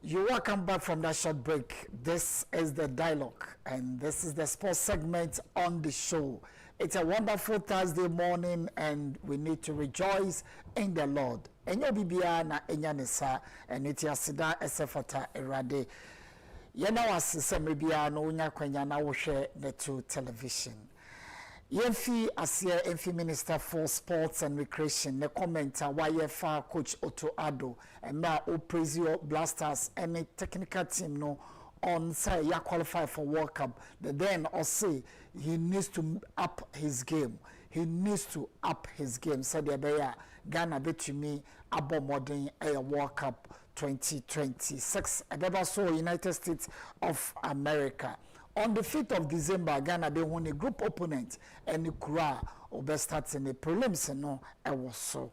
You're welcome back from that short break. This is the dialogue, and this is the sports segment on the show. It's a wonderful Thursday morning, and we need to rejoice in the Lord. Enyo bibia na enyanisa, and it's yasida esefata erade. Yena wasise mebia no unya kwenya na woshe netu television. Yemfi Asia Emfi Minister for Sports and Recreation ne commenter YFA coach Unauthorized and now Oprazio Blasters any technical team no on say ya qualify for World Cup. But then or say he needs to up his game. He needs to up his game. Said the Ghana betumi abo modern a World Cup 2026. Abeba so United States of America. On the 5th of December, Ghana they won a group opponent and the Kura obe starts in the prelims no I was so.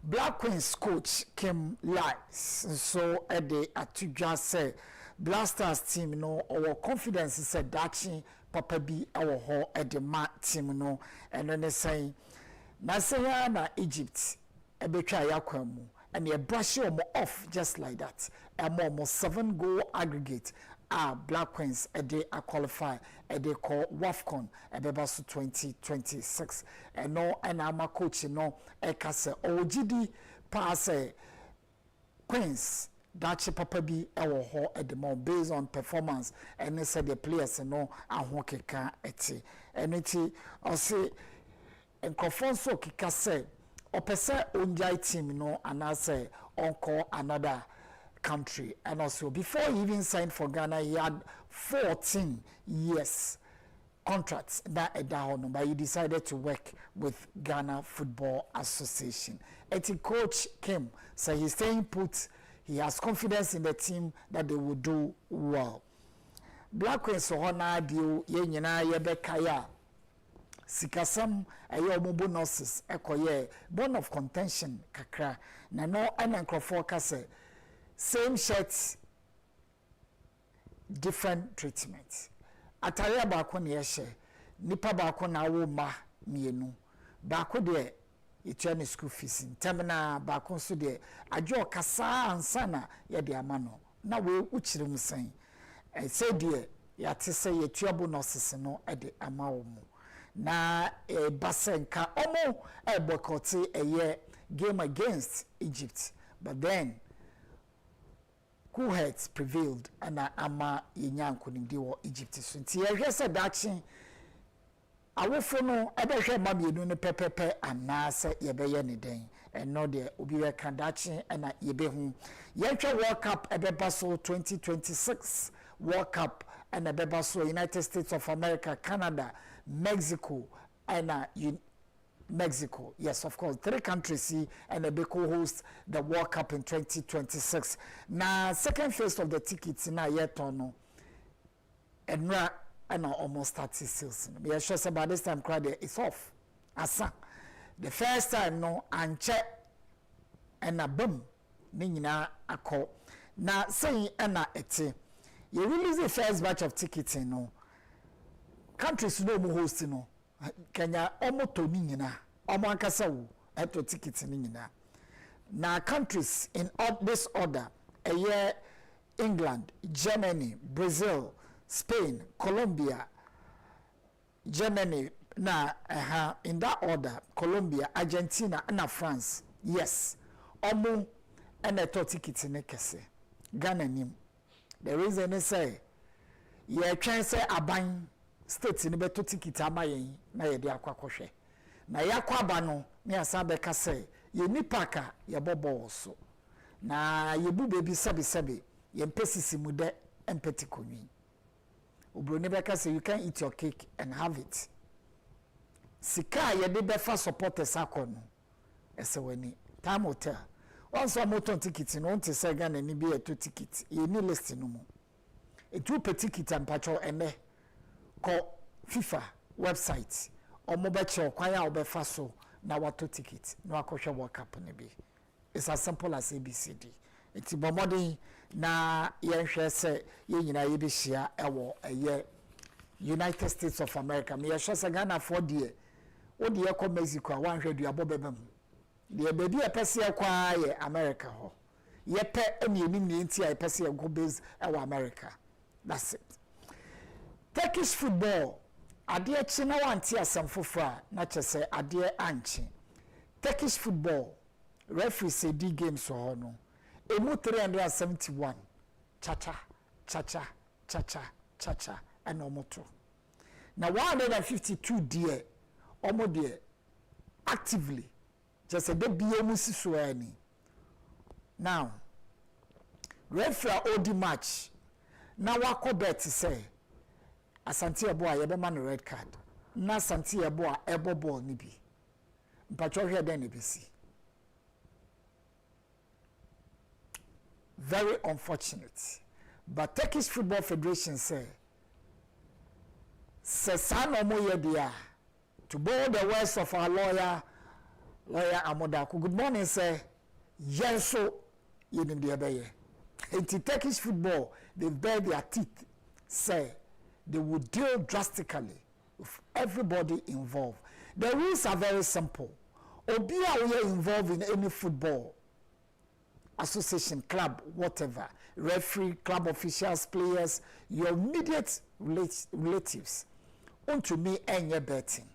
Black Queens coach came live so at the Atujah say Blasters team no our confidence is said that Papa B our ho at the mat team no and then they say na say na Egypt ebetwa yakwemu and you brush you off just like that. And more 7 goal aggregate. Black Queens a day a qualify a day call WAFCON a bebasu 2026 and no and I'm a coach no a kase OGD pass Queens that Papa be our ho at the more based on performance and they said the players no and who can eti and it or say and confonso kika say or pesa onjai team no and I say on another country. And also before he even signed for Ghana he had 14 years contracts that down, but he decided to work with Ghana Football Association. Eti coach came so he's staying put. He has confidence in the team that they will do well. Black Queens Hona deal yenyina yebekaya sikasam ayo bonuses ekoye bone of contention kakra na no anankrofor kase same shirts, different treatment. Atare baako na yehye nipa baako na wo ma mienu baako de etua school fees ntemna baako so de adwo kasa ansana ye de amano na we ukire musan say de ya te say etua bonuses no e de amawo mu na basenka omo e boycott a game against Egypt, but then who heads prevailed and ama yenyanko nimdi wo Egypt so nti ye said that awofo no ebehwe ma mienu ne pepepe anase ye beye ne den eno de obi we kan dachi na ye behu ye hwe World Cup ebeba so 2026 World Cup and ebeba so United States of America, Canada, Mexico and Mexico, yes, of course, 3 countries see and they co-host the World Cup in 2026. Now, second phase of the tickets na yet or no, and almost 30 sales. We are sure about this time crowd it's off. Asa, the first time no and check and a boom, nina a call. Now saying and ete, you release the first batch of tickets, no countries no more hosting no. Kenya omoto ni nyina omo ankasa wo eto ticket ni nyina na countries in this order England, Germany, Brazil, Spain, Colombia, Germany na in that order Colombia, Argentina and France. Yes, omo eto ticket ni kese Ghana nim. The reason is say ye try say aban states ni beto ticket amayen na ye de akwakohwe na yakwaba no ne asabe ka say ye nipa ka ye bobo so na ye bu bebi sebe ye mpesisi mu de empeti konwi obro ne be ka say you can eat your cake and have it sika ye de befa supporters akono ese wani time hotel once a motor ticket no nte say Ghana ni bi eto ticket ye ni list no mu etu pe ticket ampacho ene ko FIFA website or mobile kwaya obefa so na wato ticket no akohwe World Cup ne bi. It's as simple as ABCD. It's bomodi na yenhwe se ye nyina ye bi hia ewo eye United States of America. Me ye hwe Ghana for die odi ye ko Mexico a wanhwe du abobebam. De baby e pese ye kwa ye America ho. yepe emienu ni nti a yepe se go base e America. That's it. Turkish football ade chi na wanti asem fofora na chese ade anchi. Turkish football referee say D games so ho no. Emu 371 cha-cha and omoto. Now 152 dear omo dear actively just a baby so any. Now referee odi match na wako bet say Asante Yeboah yebema no red card na Asante Yeboah ebo ball ni bi mpacho hwe den ni bisi. Very unfortunate. But Turkish Football Federation say Sesano Moyedia, to borrow the words of our lawyer Amodaku. Good morning, sir. Yes, so you didn't be in Turkish football, they bear their teeth, say they would deal drastically with everybody involved. The rules are very simple. Obia we are involved in any football association, club, whatever, referee, club officials, players, your immediate relatives, unto me and your betting.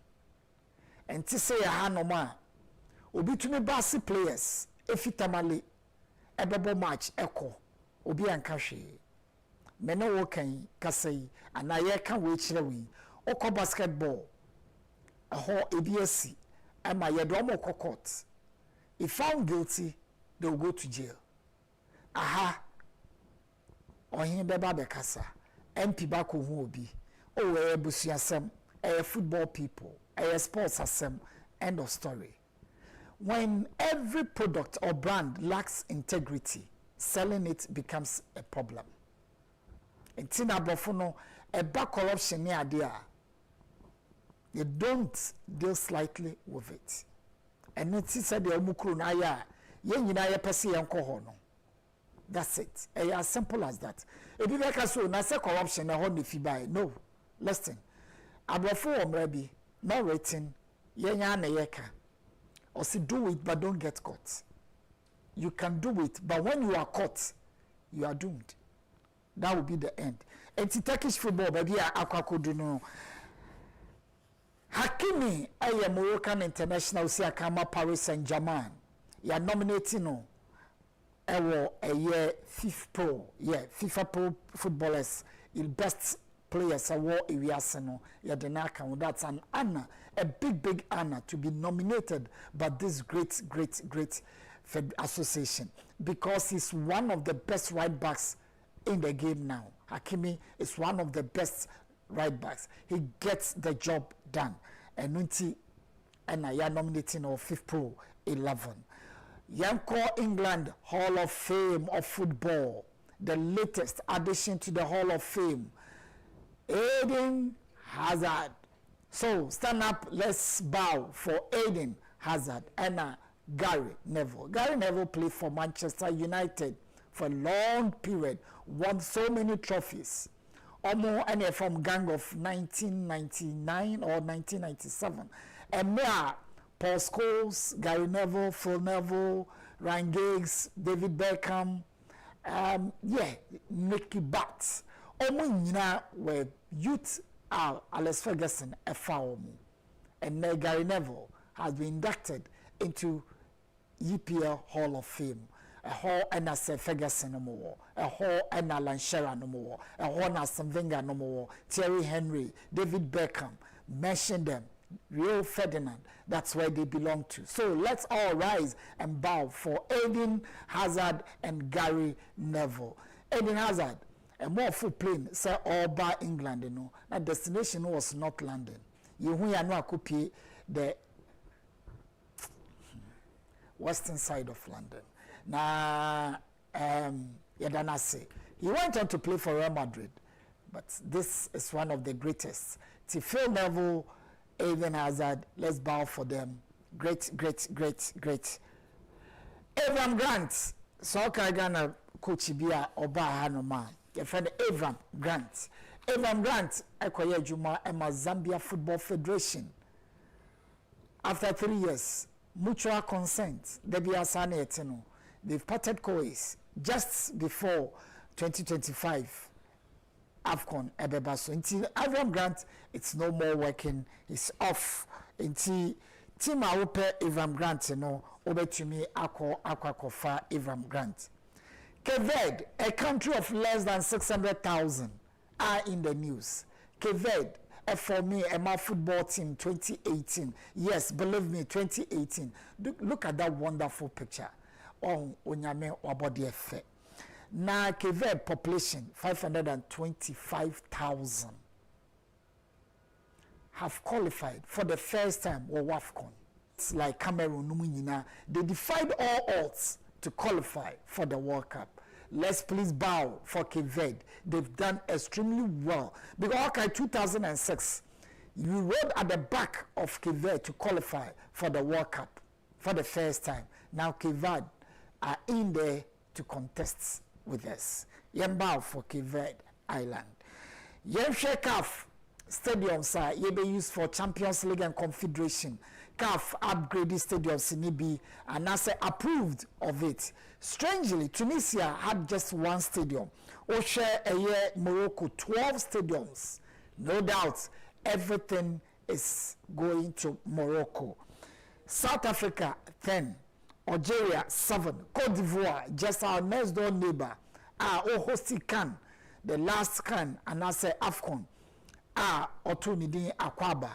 And to say a hanoma, obi to me basi players, efitamali, ebebo match, echo, obi ankashi. Mena wokan kasei, and I can wait chlewi, oko basketball, a whole ABSC, and my yadomo court. If found guilty, they will go to jail. Aha. Ohin beba bekasa. MP bako hu obi. O busi asem. Football people. Sports asem. End of story. When every product or brand lacks integrity, selling it becomes a problem. And tina bofuno, back corruption ni idea. They don't deal slightly with it. And it is said the omukru na ya. That's it. As simple as that. If you make a so, na say corruption na hold the fee by. No. Listen. Abrafo omrebi, no rating, yenya na yeka. Or say do it but don't get caught. You can do it, but when you are caught, you are doomed. That will be the end. And the Turkish football, baby, akwakoduno. Hakimi, a Moroccan international, say Akama Paris Saint-Germain. You are nominating no a year FIFA Pro footballers in best players award Iwiaseno Yadenaka. That's an honor, a big honor to be nominated by this great association because he's one of the best right backs in the game now. Hakimi is one of the best right backs. He gets the job done. And Nunti and I are nominating of FIFA Pro 11. Yanko England Hall of Fame of football, the latest addition to the Hall of Fame, Eden Hazard. So stand up, let's bow for Eden Hazard and Gary Neville. Gary Neville played for Manchester United for a long period, won so many trophies. Almost any from gang of 1999 or 1997. And there Paul Scholes, Gary Neville, Phil Neville, Ryan Giggs, David Beckham, Nicky Butt. Omo were youth Alex Ferguson FAOMU. And Gary Neville has been inducted into EPL Hall of Fame. A hall and a Ferguson no more, a hall and a Lanchera no more, a hall and a Wenger no more, Thierry Henry, David Beckham, mention them. Rio Ferdinand, that's where they belong to. So let's all rise and bow for Eden Hazard and Gary Neville. Eden Hazard, a more full plane, say all by England, you know. That destination was not London. You know, copy the western side of London. Now, Yadanase, he went on to play for Real Madrid, but this is one of the greatest. Phil Neville, Eden Hazard, let's bow for them. Great. Avram Grant, Soccer Ghana coach Bia Oba Hanoma. Your friend Avram Grant. Avram Grant, Ekoye Juma, Emma Zambia Football Federation. After 3 years, mutual consent, Debbie Asane Eteno, they've parted ways just before 2025 AFCON Ebebaso. Until Avram Grant, it's no more working, it's off. Until Team Awope Avram Grant, over to me, Akwa Avram Grant. Cape a country of less than 600,000, are in the news. Cape for me, my football team 2018. Yes, believe me, 2018. Look at that wonderful picture. On Onyame Wabodi Efe. Now, Cape population 525,000 have qualified for the first time or WAFCON. It's like Cameroon, they defied all odds to qualify for the World Cup. Let's please bow for Cape Verde. They've done extremely well. Because 2006, you rode at the back of Cape Verde to qualify for the World Cup for the first time. Now Cape Verde are in there to contest with us. Bow for Cape Verde Island. Yemshe CAF stadiums are used for Champions League and Confederation. CAF upgraded stadiums in Ibi and NASA approved of it. Strangely, Tunisia had just one stadium. Oshe Eye Morocco, 12 stadiums. No doubt, everything is going to Morocco. South Africa, 10. Algeria, 7. Cote d'Ivoire, just our next door neighbor. Hosting CAN, the last CAN, and NASA AFCON. Otunidi Akwaba.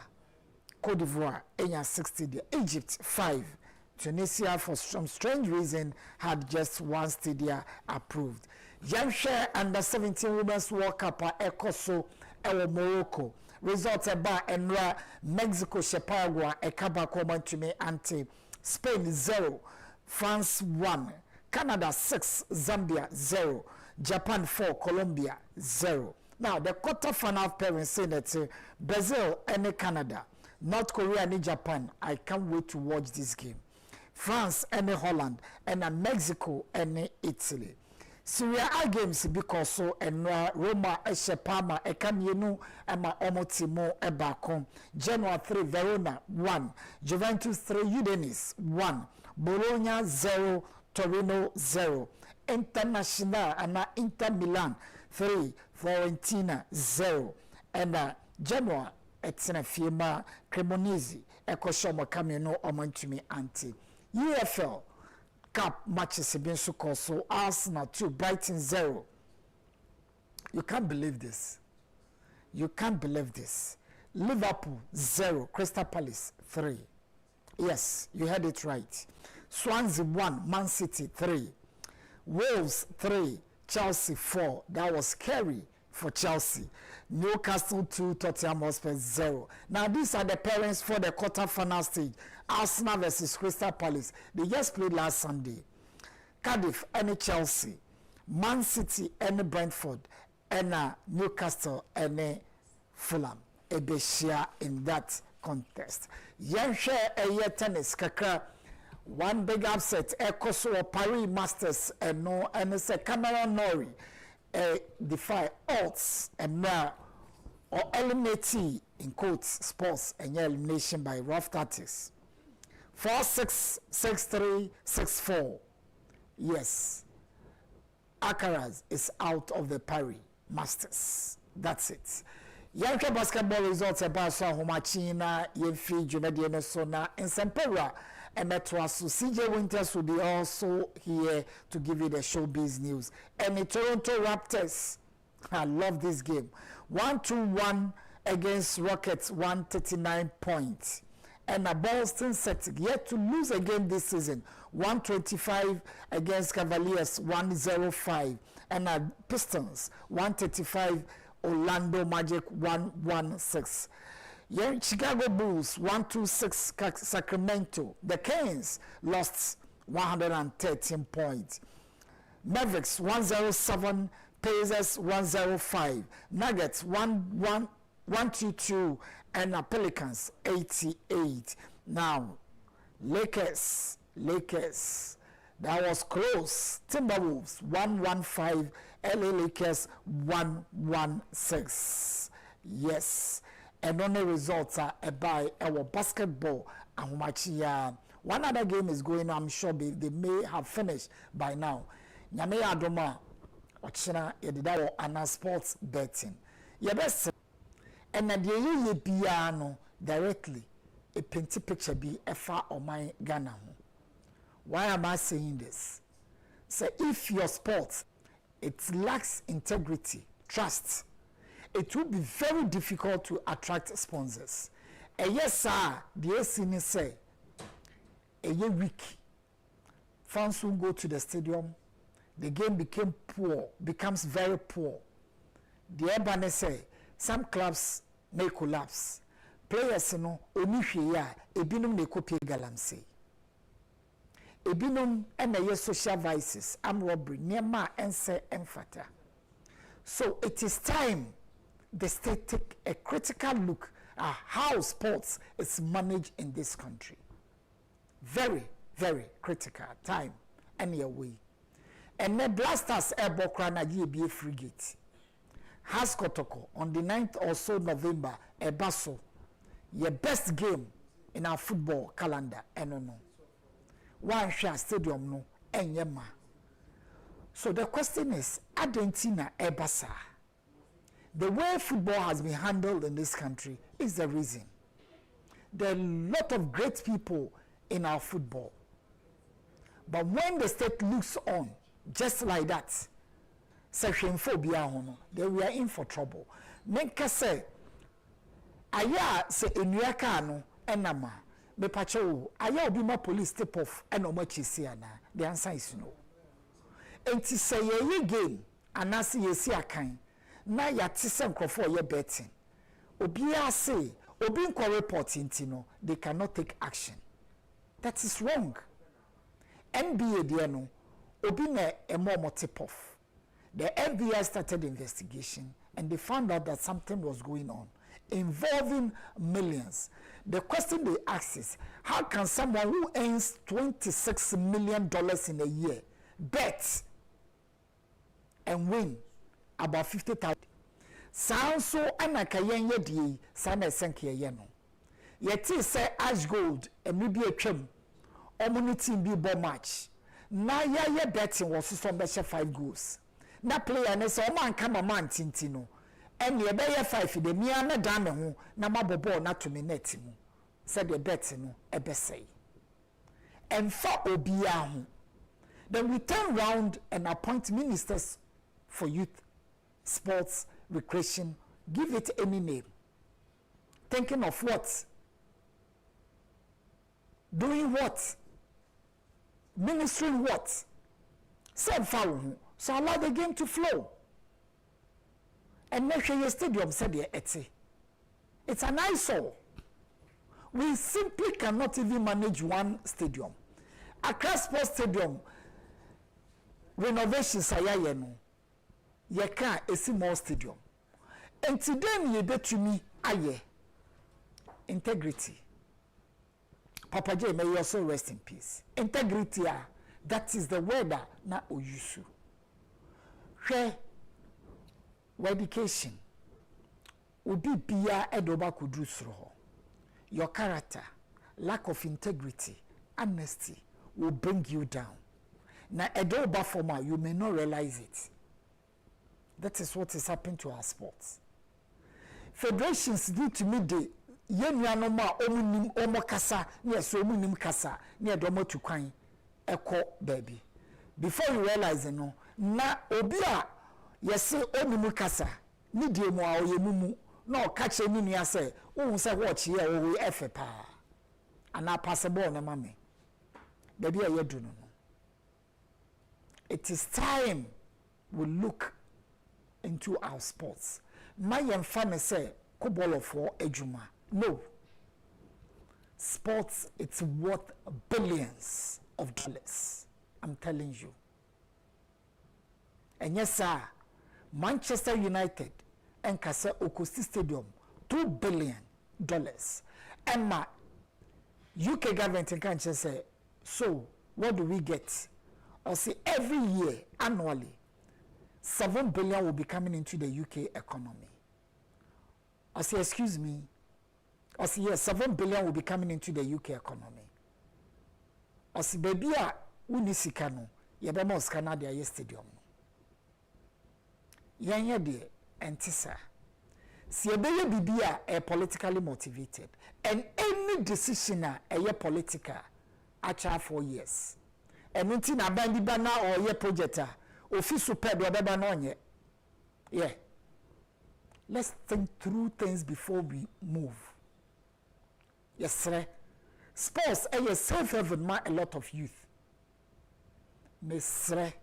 Cote d'Ivoire, 60. Egypt, 5. Tunisia, for some strange reason, had just one stadium approved. Yamshare under 17 Women's World Cup at Ecoso, Morocco. Results about Enra, Mexico, Shepagua, Ekaba Koman to me, anti Spain 0, France 1, Canada 6, Zambia 0, Japan 4, Colombia 0. Now, the quarter-final parents say that Brazil and Canada, North Korea and Japan, I can't wait to watch this game. France and Holland, and Mexico and Italy. Syria games because so and Roma, Eshepama, Ekamienu, Emma Omotimo, Ebacom. Genoa 3, Verona 1, Juventus 3, Udinese 1, Bologna 0, Torino 0, International and Inter Milan 3, Fiorentina 0, and Genoa Etina Fiema, Cremonese, Ekoshomo Camino, Omontumi Anti. UFL Cup matches have been so called, so Arsenal 2, Brighton 0. You can't believe this. You can't believe this. Liverpool 0, Crystal Palace 3. Yes, you heard it right. Swansea 1, Man City 3. Wolves 3, Chelsea 4. That was scary for Chelsea. Newcastle 2, Tottenham Hotspur 0. Now these are the parents for the quarter-final stage. Arsenal versus Crystal Palace. They just played last Sunday. Cardiff and Chelsea. Man City and Brentford. And Newcastle and Fulham. Ebeshia in that contest. Yenshe Eye tennis kakra. One big upset. Ekoso Paris Masters and no and it's a Cameron Norrie. Defy odds and now or eliminate in quotes sports and elimination by rough tactics. 4-6, 6-3, 6-4. Yes, Alcaraz is out of the Paris Masters. That's it. Yankee basketball results about so Homachina, Yenfi, Jumediana Sona, and Sempera. And Metwasu, CJ Winters will be also here to give you the showbiz news. And the Toronto Raptors, I love this game. 1-2-1 against Rockets, 139 points. And a Boston Celtics yet to lose again this season, 125 against Cavaliers, 105. And a Pistons, 135, Orlando Magic, 116. Yeah, Chicago Bulls 126 Sacramento. The Kings lost 113 points. Mavericks 107, Pacers 105, Nuggets 122, and the Pelicans 88. Now, Lakers, that was close. Timberwolves 115, LA Lakers 116. Yes. And only results are by our basketball and Humachia One other game is going on. I'm sure they may have finished by now. Nyame adoma ochina yedida ana sports betting. Yebes and na dey ye bia no directly a painting picture be efa or my Ghana ho. Why am I saying this? So if your sport it lacks integrity, trust, it will be very difficult to attract sponsors. And yes, sir, the ACN say a year week, fans will go to the stadium. The game becomes very poor. The Ebane say some clubs may collapse. Players no onihwe ebinum ne kopie galamsey. Ebinum ena social vices, armed robbery, nema ense emfata. So it is time the state take a critical look at how sports is managed in this country. Very, very critical time anyway. And the Blasters Airborne na be frigate. Has Kotoko on the 9th or so November, Ebaso, your best game in our football calendar, and no. One share stadium no, and yema. So the question is, Argentina Ebasa. The way football has been handled in this country is the reason. There are a lot of great people in our football. But when the state looks on, just like that, section phobia, then we are in for trouble. Nenka say, aya se enuaka no enama me pacho aya obi ma police tip off and omachisi ana. The answer is no. Enti say ye game anasi yesi akan na yati se nkrofo ye betting. Obi say obi nko report intino, they cannot take action. That is wrong. NBA there no obi na emo tip off. The FBI started investigation and they found out that something was going on involving millions. The question they ask is, how can someone who earns $26 million in a year bet and win about 50,000? Sounds so anakayen yedi sana senke yeno. Yeti say Ash Gold and maybe a trim or team be ball match. Na ya betting was so special 5 goals. Na player ne say o man kama man tintino. And ye be 5 de me na dan me ho na mabobo na to me net mu. Said the bet no ebe say. And for obia ho. Then we turn round and appoint ministers for youth, sports, recreation, give it any name. Thinking of what? Doing what? Ministering what? Said foul. So allow the game to flow. And make sure your stadium said it's an eyesore. We simply cannot even manage one stadium. Accra Sports Stadium renovation sayayeno. Yeka a more stadium. And today you bet to me aye. Integrity. Papa J, may you also rest in peace. Integrity, that is the word na oyusu. Share education. Ubi biya edoba kudusro. Your character, lack of integrity, honesty will bring you down. Now, edoba forma, you may not realize it. That is what is happening to our sports. Federations need to meet the yenyanoma omunim omokasa, yes, omunim kasa, near domo to kwan, echo baby. Before you realize, no, na obia, yes, omumu kasa, ni demo a oyemumu. No catch any near say, oh, say watch here, oh, we FPA. And I pass a ball, no mammy. Baby, I do no. It is time we look into our sports. My young family say, Kobolo for Ejuma. No. Sports, it's worth billions of dollars. I'm telling you. And yes, sir, Manchester United and Kasa Okosti Stadium, $2 billion. And my UK government can just say, so what do we get? Or say every year, annually, 7 billion will be coming into the UK economy. I say, excuse me. I say, yes, 7 billion will be coming into the UK economy. osi baby a woni sika no ye be mo sika na de stadium yanye de entisa si ebeye bibia politically motivated and any decision a political acha 4 years and until na bandi bana or ye project a office super do beba no onye yeah let's think through things before we move yes sir sports self heaven ma a lot of youth mesre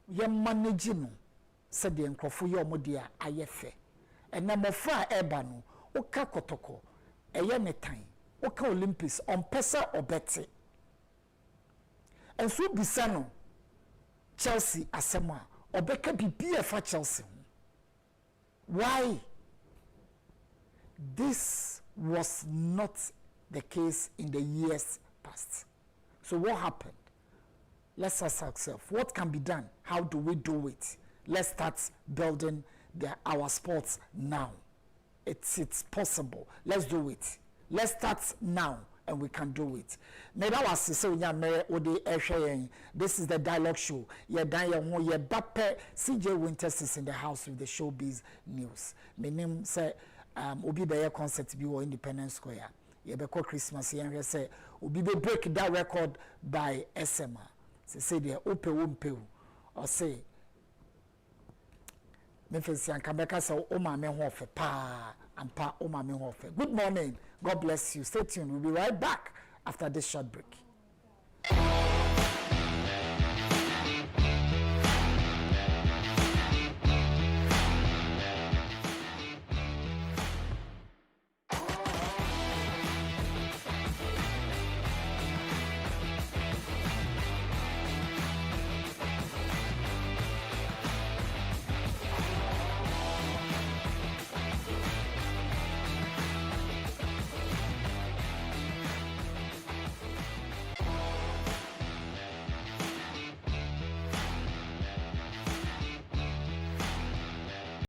ye manage no said the nkrofo ye omodia ayefe enamofra eba no oka kotoko eye netan oka Olympics on pesa obeti enso bisa no Chelsea asema obeka bibia fa Chelsea why this was not the case in the years past. So what happened? Let's ask ourselves, what can be done? How do we do it? Let's start building our sports now. It's possible. Let's do it. Let's start now and we can do it. This is the dialogue show. Bape CJ Winters is in the house with the showbiz news. My name say Obi Bayer concert be Independence Square. Yebeko Christmas yen say Obi be break that record by SMA. Say the ope wumpe or say Memphis and Kabeka say o ma me ho fe pa ampa o ma me ho fe. Good morning. God bless you. Stay tuned. We'll be right back after this short break.